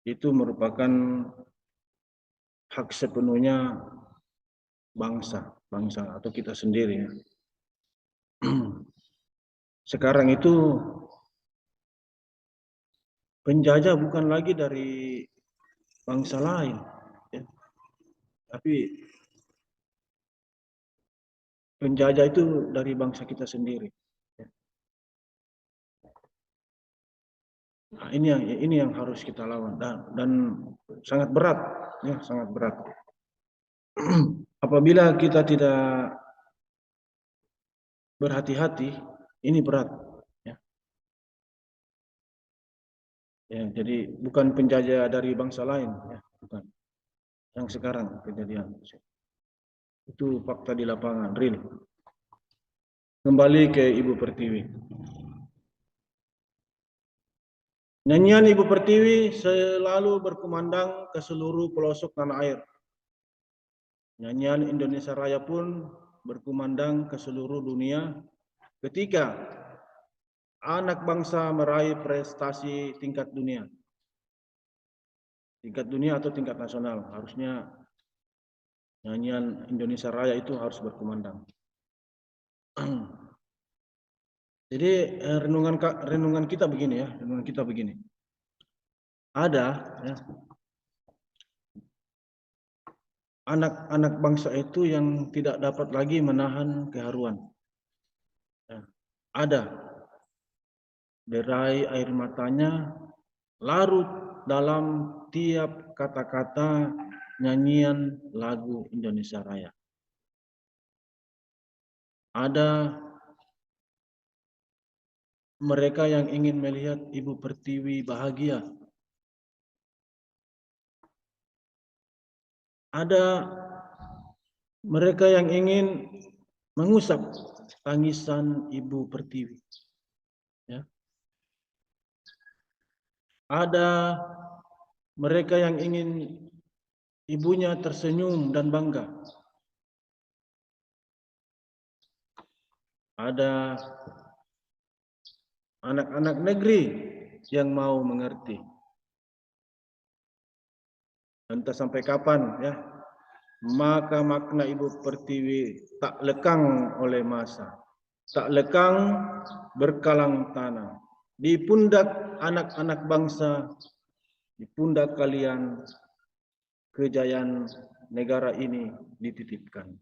itu merupakan hak sepenuhnya bangsa atau kita sendiri ya. Sekarang itu penjajah bukan lagi dari bangsa lain ya, tapi penjajah itu dari bangsa kita sendiri. Nah, ini yang harus kita lawan dan sangat berat ya, sangat berat. Apabila kita tidak berhati-hati, ini berat ya. Ya, jadi bukan penjajah dari bangsa lain ya, bukan. Yang sekarang kejadian. Itu fakta di lapangan, real. Kembali ke Ibu Pertiwi. Nyanyian Ibu Pertiwi selalu berkumandang ke seluruh pelosok tanah air. Nyanyian Indonesia Raya pun berkumandang ke seluruh dunia ketika anak bangsa meraih prestasi tingkat dunia. Tingkat dunia atau tingkat nasional, harusnya nyanyian Indonesia Raya itu harus berkumandang. Jadi renungan kita begini ya, renungan kita begini. Ada ya, anak-anak bangsa itu yang tidak dapat lagi menahan keharuan. Ya, ada derai air matanya larut dalam tiap kata-kata nyanyian lagu Indonesia Raya. Ada mereka yang ingin melihat Ibu Pertiwi bahagia. Ada mereka yang ingin mengusap tangisan Ibu Pertiwi. Ya. Ada mereka yang ingin ibunya tersenyum dan bangga. Ada anak-anak negeri yang mau mengerti. Entah sampai kapan ya, maka makna Ibu Pertiwi tak lekang oleh masa, tak lekang berkalang tanah. Di pundak anak-anak bangsa, di pundak kalian, kejayaan negara ini dititipkan.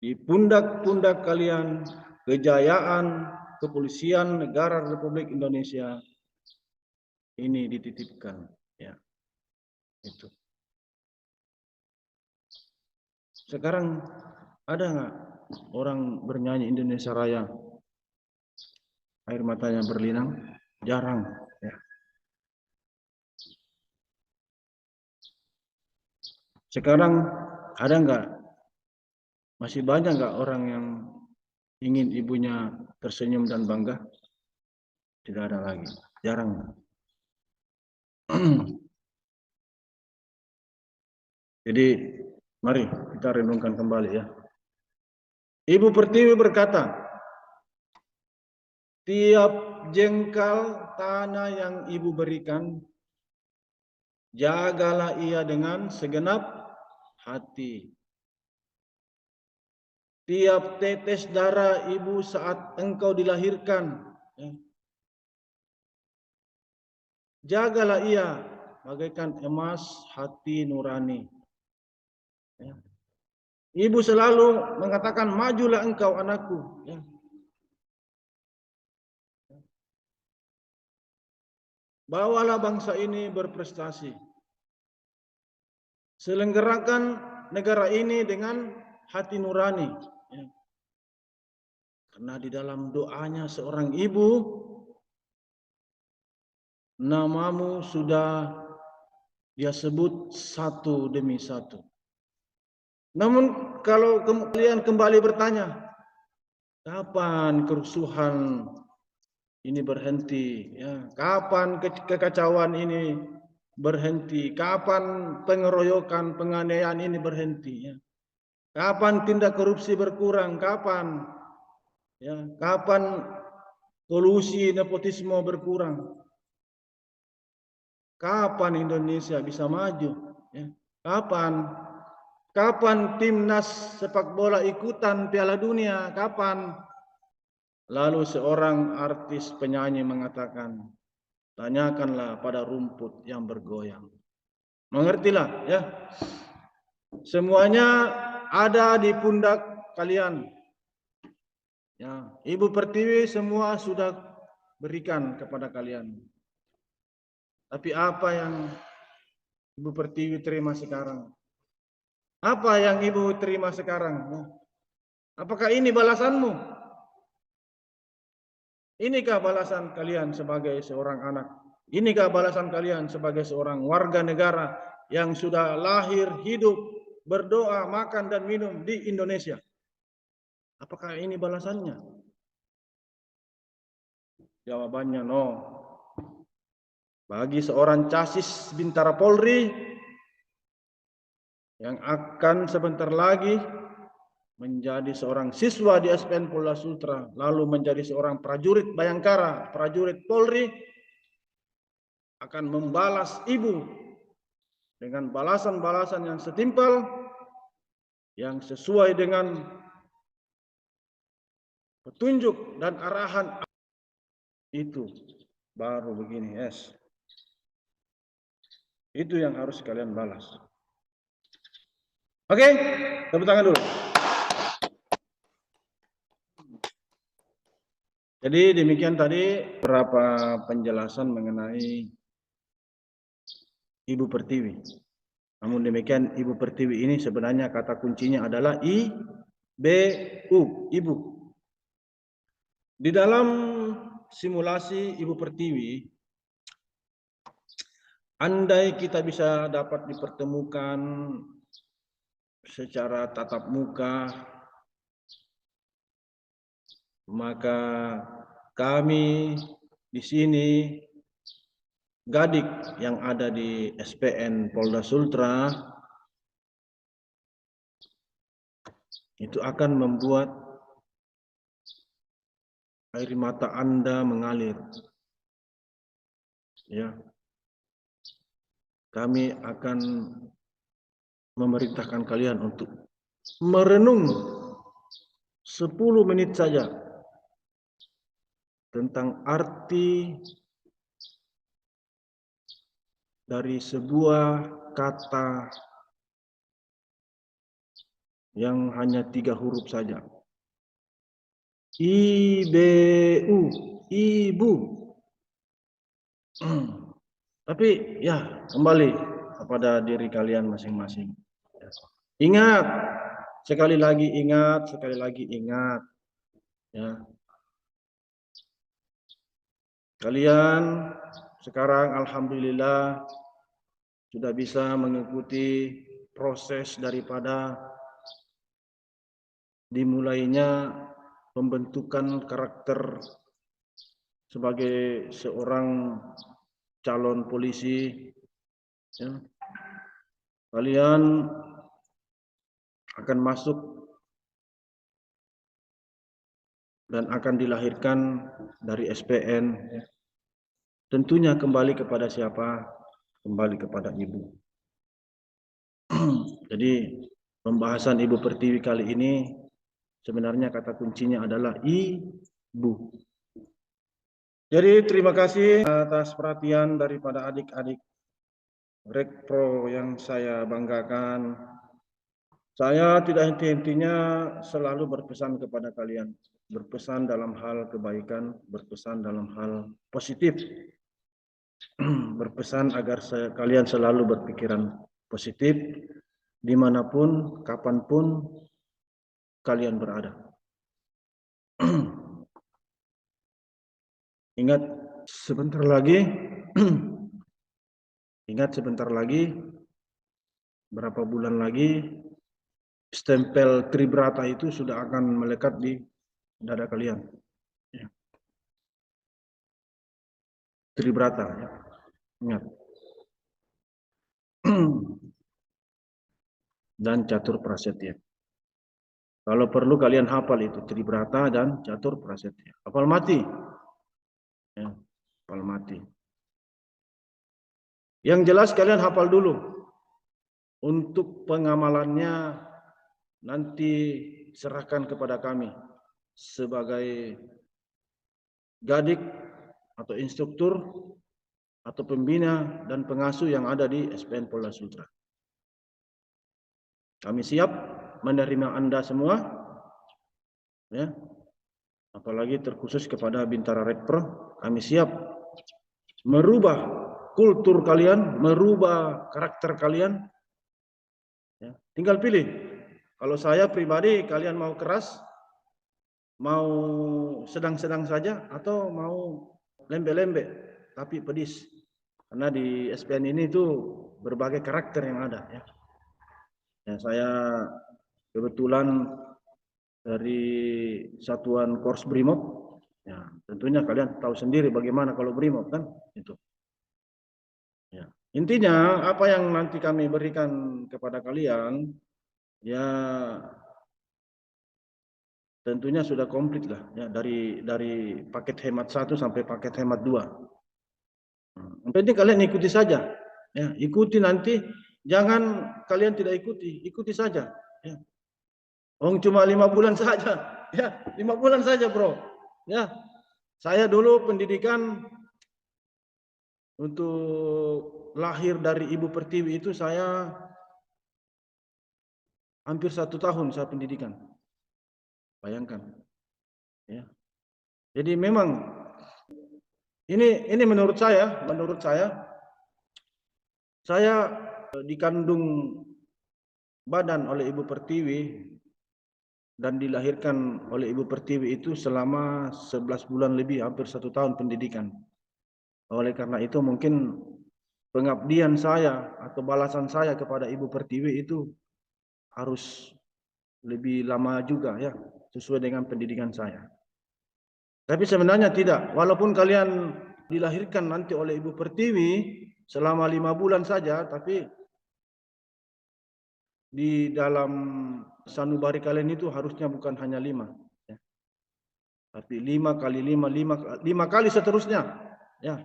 Di pundak-pundak kalian, kejayaan Kepolisian Negara Republik Indonesia ini dititipkan. Ya, itu. Sekarang ada nggak orang bernyanyi Indonesia Raya air matanya berlinang? Jarang. Ya. Sekarang ada nggak? Masih banyak nggak orang yang ingin ibunya tersenyum dan bangga? Tidak ada lagi. Jarang. Jadi mari kita renungkan kembali ya. Ibu Pertiwi berkata, tiap jengkal tanah yang ibu berikan, jagalah ia dengan segenap hati. Tiap tetes darah ibu saat engkau dilahirkan, jagalah ia bagaikan emas hati nurani. Ibu selalu mengatakan, majulah engkau anakku. Bawalah bangsa ini berprestasi. Selenggarakan negara ini dengan hati nurani. Ya. Karena di dalam doanya seorang ibu, namamu sudah dia sebut satu demi satu. Namun kalau kalian kembali bertanya, kapan kerusuhan ini berhenti? Ya, kapan kekacauan ini berhenti? Kapan pengeroyokan, penganiayaan ini berhenti? Ya. Kapan tindak korupsi berkurang? Kapan? Ya, kapan kolusi nepotisme berkurang? Kapan Indonesia bisa maju? Ya. Kapan? Kapan timnas sepak bola ikutan Piala Dunia? Kapan? Lalu seorang artis penyanyi mengatakan, tanyakanlah pada rumput yang bergoyang. Mengertilah ya. Semuanya ada di pundak kalian. Ya, Ibu Pertiwi semua sudah berikan kepada kalian. Tapi apa yang Ibu Pertiwi terima sekarang? Apa yang Ibu terima sekarang? Apakah ini balasanmu? Inikah balasan kalian sebagai seorang anak? Inikah balasan kalian sebagai seorang warga negara yang sudah lahir, hidup, berdoa, makan dan minum di Indonesia? Apakah ini balasannya? Jawabannya no. Bagi seorang casis Bintara Polri yang akan sebentar lagi menjadi seorang siswa di SPN Polda Sultra, lalu menjadi seorang prajurit Bayangkara, prajurit Polri, akan membalas ibu dengan balasan-balasan yang setimpal, yang sesuai dengan petunjuk dan arahan itu. Baru begini, yes. Itu yang harus kalian balas. Oke, tepuk tangan dulu. Jadi demikian tadi beberapa penjelasan mengenai Ibu Pertiwi. Namun demikian Ibu Pertiwi ini sebenarnya kata kuncinya adalah IBU, ibu. Di dalam simulasi Ibu Pertiwi, andai kita bisa dapat dipertemukan secara tatap muka, maka kami di sini Gadik yang ada di SPN Polda Sultra itu akan membuat air mata Anda mengalir. Ya. Kami akan memerintahkan kalian untuk merenung 10 menit saja tentang arti dari sebuah kata yang hanya 3 huruf saja. IBU, ibu. Tapi ya kembali kepada diri kalian masing-masing. Ingat, sekali lagi ingat, sekali lagi ingat. Ya. Kalian sekarang alhamdulillah sudah bisa mengikuti proses daripada dimulainya pembentukan karakter sebagai seorang calon polisi. Ya. Kalian akan masuk dan akan dilahirkan dari SPN. Tentunya kembali kepada siapa? Kembali kepada ibu. Jadi pembahasan Ibu Pertiwi kali ini sebenarnya kata kuncinya adalah ibu. Jadi terima kasih atas perhatian daripada adik-adik Rekpro yang saya banggakan. Saya tidak henti-hentinya selalu berpesan kepada kalian. Berpesan dalam hal kebaikan, berpesan dalam hal positif. Berpesan agar kalian selalu berpikiran positif, dimanapun, kapanpun, kalian berada. Ingat sebentar lagi, berapa bulan lagi, stempel Tribrata itu sudah akan melekat di dada kalian. Ya. Tribrata, ya. Ingat. Dan catur prasetya. Kalau perlu kalian hafal itu Tribrata dan catur prasetya. Hafal mati. Ya, hafal mati. Yang jelas kalian hafal dulu. Untuk pengamalannya nanti serahkan kepada kami sebagai gadik atau instruktur atau pembina dan pengasuh yang ada di SPN Polda Sultra. Kami siap menerima Anda semua, ya. Apalagi terkhusus kepada Bintara Redpro, kami siap merubah kultur kalian, merubah karakter kalian. Ya. Tinggal pilih. Kalau saya pribadi, kalian mau keras, mau sedang-sedang saja, atau mau lembek-lembek tapi pedis. Karena di SPN ini itu berbagai karakter yang ada. Ya. Ya, saya kebetulan dari Satuan Korps Brimob. Ya, tentunya kalian tahu sendiri bagaimana kalau Brimob kan itu. Ya. Intinya apa yang nanti kami berikan kepada kalian, ya tentunya sudah komplit lah, ya, dari paket hemat 1 sampai paket hemat 2. Yang penting kalian ikuti saja, ya, ikuti nanti, jangan kalian tidak ikuti saja, ya. Cuma 5 bulan saja, ya, 5 bulan saja bro, ya. Saya dulu pendidikan untuk lahir dari Ibu Pertiwi itu saya hampir 1 tahun saya pendidikan, bayangkan, ya. Jadi memang ini menurut saya dikandung badan oleh Ibu Pertiwi dan dilahirkan oleh Ibu Pertiwi itu selama 11 bulan lebih, hampir 1 tahun pendidikan. Oleh karena itu mungkin pengabdian saya atau balasan saya kepada Ibu Pertiwi itu harus lebih lama juga, ya, sesuai dengan pendidikan saya. Tapi sebenarnya tidak, walaupun kalian dilahirkan nanti oleh Ibu Pertiwi selama 5 bulan saja, tapi di dalam sanubari kalian itu harusnya bukan hanya 5, ya. Tapi 5 kali 5, 5 kali seterusnya, ya.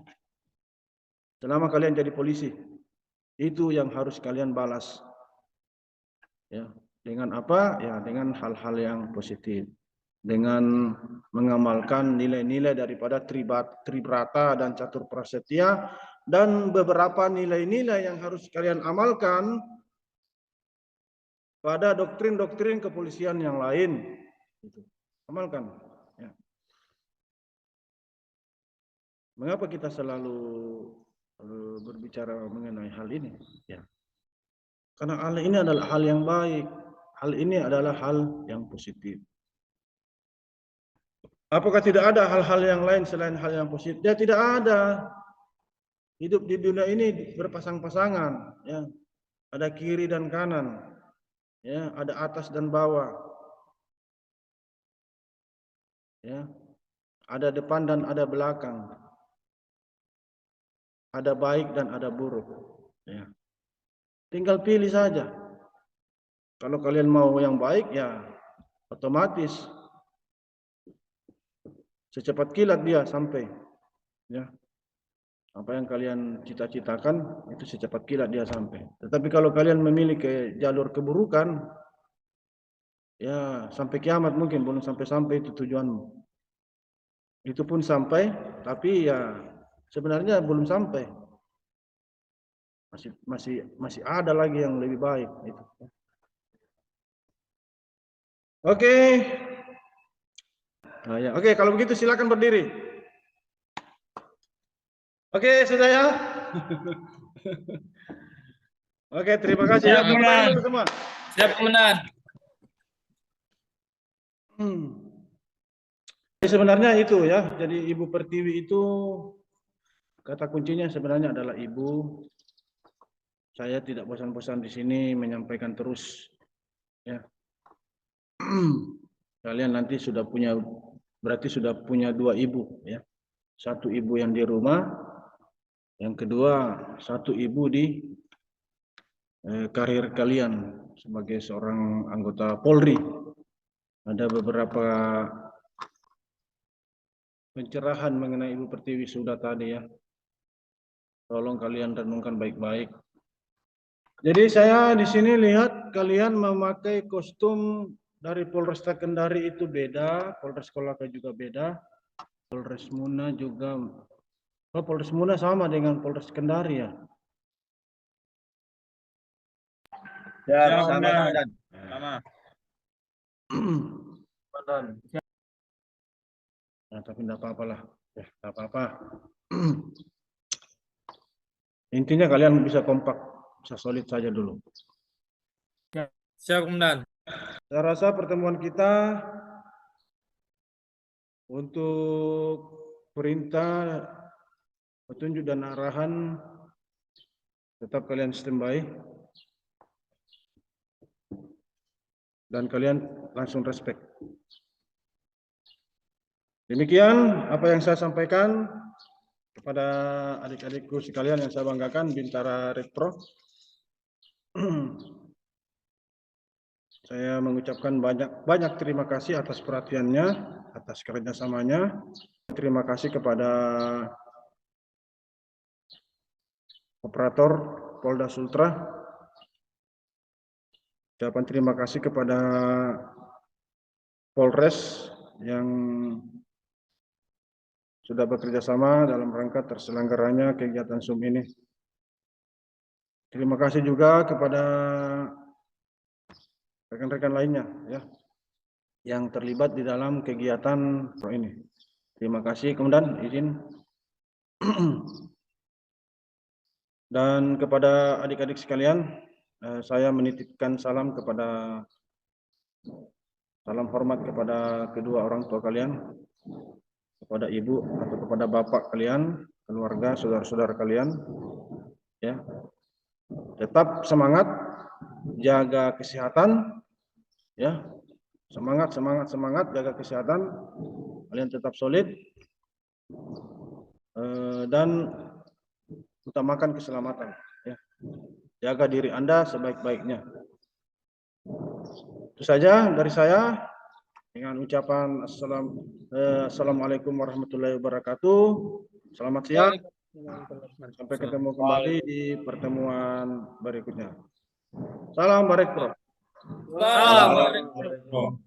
Selama kalian jadi polisi, itu yang harus kalian balas, ya. Dengan apa? Ya, dengan hal-hal yang positif, dengan mengamalkan nilai-nilai daripada Tribrata dan Catur Prasetya, dan beberapa nilai-nilai yang harus kalian amalkan pada doktrin-doktrin kepolisian yang lain. Amalkan. Ya. Mengapa kita selalu berbicara mengenai hal ini? Ya. Karena hal ini adalah hal yang baik. Hal ini adalah hal yang positif. Apakah tidak ada hal-hal yang lain selain hal yang positif? Ya, tidak ada. Hidup di dunia ini berpasang-pasangan, ya. Ada kiri dan kanan, ya, ada atas dan bawah, ya. Ada depan dan ada belakang. Ada baik dan ada buruk, ya. Tinggal pilih saja. Kalau kalian mau yang baik, ya otomatis secepat kilat dia sampai, ya. Apa yang kalian cita-citakan itu secepat kilat dia sampai. Tetapi kalau kalian memilih ke jalur keburukan, ya sampai kiamat mungkin belum sampai itu tujuanmu. Itu pun sampai, tapi ya sebenarnya belum sampai. Masih ada lagi yang lebih baik itu. Oke. Nah, ya. Oke, kalau begitu silakan berdiri. Oke, sudah ya. Oke, terima kasih ya teman-teman semua. Siap, Komandan. Jadi sebenarnya itu ya. Jadi Ibu Pertiwi itu kata kuncinya sebenarnya adalah ibu. Saya tidak bosan-bosan di sini menyampaikan terus ya. Kalian nanti sudah punya, berarti sudah punya 2 ibu ya. 1 ibu yang di rumah, yang kedua 1 ibu di karir kalian sebagai seorang anggota Polri. Ada beberapa pencerahan mengenai Ibu Pertiwi sudah tadi ya. Tolong kalian renungkan baik-baik. Jadi saya di sini lihat kalian memakai kostum dari Polresta Kendari itu beda, Polres Kolaka juga beda, Polres Muna juga, Polres Muna sama dengan Polres Kendari ya. Ya, sama Komandan. Sama. Nah, tapi tidak apa-apa lah, ya tidak apa-apa. Intinya kalian bisa kompak, bisa solid saja dulu. Siap, Komandan. Saya rasa pertemuan kita untuk perintah, petunjuk dan arahan tetap kalian standby dan kalian langsung respect. Demikian apa yang saya sampaikan kepada adik-adikku sekalian yang saya banggakan, Bintara Repro. Saya mengucapkan banyak terima kasih atas perhatiannya, atas kerjasamanya. Terima kasih kepada operator Polda Sultra. Ucapan terima kasih kepada Polres yang sudah bekerja sama dalam rangka terselenggaranya kegiatan Zoom ini. Terima kasih juga kepada rekan-rekan lainnya ya yang terlibat di dalam kegiatan ini. Terima kasih. Kemudian izin dan kepada adik-adik sekalian, saya menitipkan salam hormat kepada kedua orang tua kalian, kepada ibu atau kepada bapak kalian, keluarga, saudara-saudara kalian. Ya, tetap semangat, jaga kesehatan, ya, semangat, jaga kesehatan, kalian tetap solid, dan utamakan keselamatan, ya. Jaga diri Anda sebaik-baiknya. Itu saja dari saya dengan ucapan assalamualaikum warahmatullahi wabarakatuh. Selamat siang. Sampai ketemu kembali di pertemuan berikutnya. Salam Barek Pro. Salam.